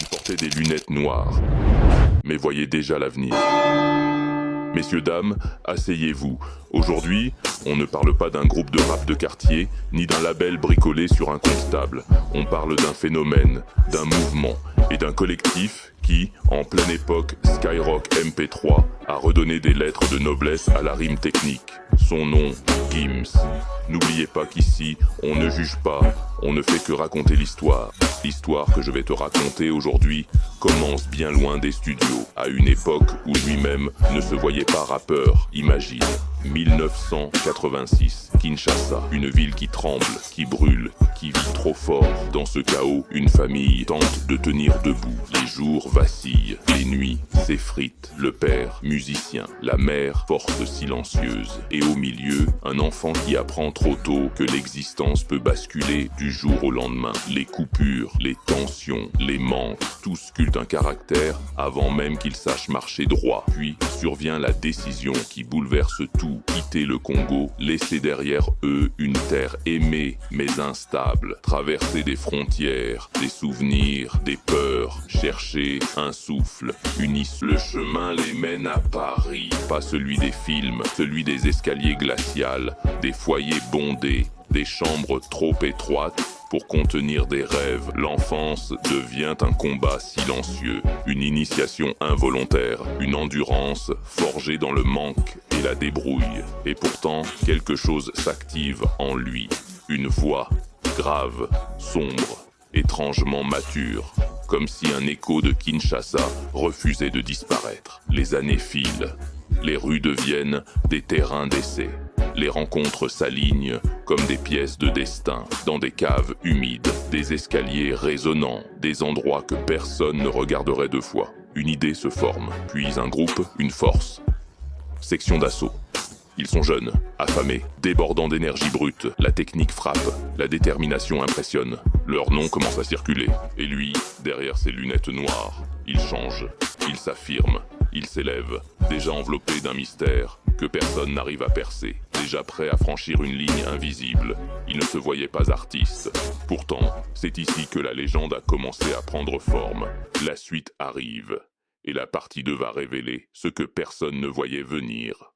Il portait des lunettes noires, mais voyait déjà l'avenir. Messieurs, dames, asseyez-vous. Aujourd'hui, on ne parle pas d'un groupe de rap de quartier, ni d'un label bricolé sur un comptable. On parle d'un phénomène, d'un mouvement et d'un collectif qui, en pleine époque Skyrock MP3, a redonné des lettres de noblesse à la rime technique. Son nom, Gims. N'oubliez pas qu'ici, on ne juge pas, on ne fait que raconter l'histoire. L'histoire que je vais te raconter aujourd'hui commence bien loin des studios, à une époque où lui-même ne se voyait pas rappeur. Imagine, 1986, Kinshasa, une ville qui tremble, qui brûle, qui vit trop fort. Dans ce chaos, une famille tente de tenir debout. Les jours vacillent, les nuits s'effritent. Le père, musicien, la mère, force silencieuse. Et au milieu, un enfant qui apprend trop tôt que l'existence peut basculer du jour au lendemain. Les coupures, les tensions, les manques, tout sculpte un caractère avant même qu'il sache marcher droit. Puis survient la décision qui bouleverse tout. Quitter le Congo, laisser derrière eux une terre aimée mais instable. Traverser des frontières, des souvenirs, des peurs. Chercher un souffle, le chemin les mène à Paris. Pas celui des films, celui des escaliers glaciales, des foyers bondés, des chambres trop étroites pour contenir des rêves. L'enfance devient un combat silencieux, une initiation involontaire, une endurance forgée dans le manque et la débrouille. Et pourtant, quelque chose s'active en lui, une voix grave, sombre, étrangement mature, comme si un écho de Kinshasa refusait de disparaître. Les années filent, les rues deviennent des terrains d'essai. Les rencontres s'alignent comme des pièces de destin, dans des caves humides, des escaliers résonnants, des endroits que personne ne regarderait deux fois. Une idée se forme, puis un groupe, une force. Section d'assaut. Ils sont jeunes, affamés, débordants d'énergie brute. La technique frappe, la détermination impressionne. Leur nom commence à circuler. Et lui, derrière ses lunettes noires, il change, il s'affirme, il s'élève, déjà enveloppé d'un mystère que personne n'arrive à percer. Déjà prêt à franchir une ligne invisible, il ne se voyait pas artiste. Pourtant, c'est ici que la légende a commencé à prendre forme. La suite arrive, et la partie 2 va révéler ce que personne ne voyait venir.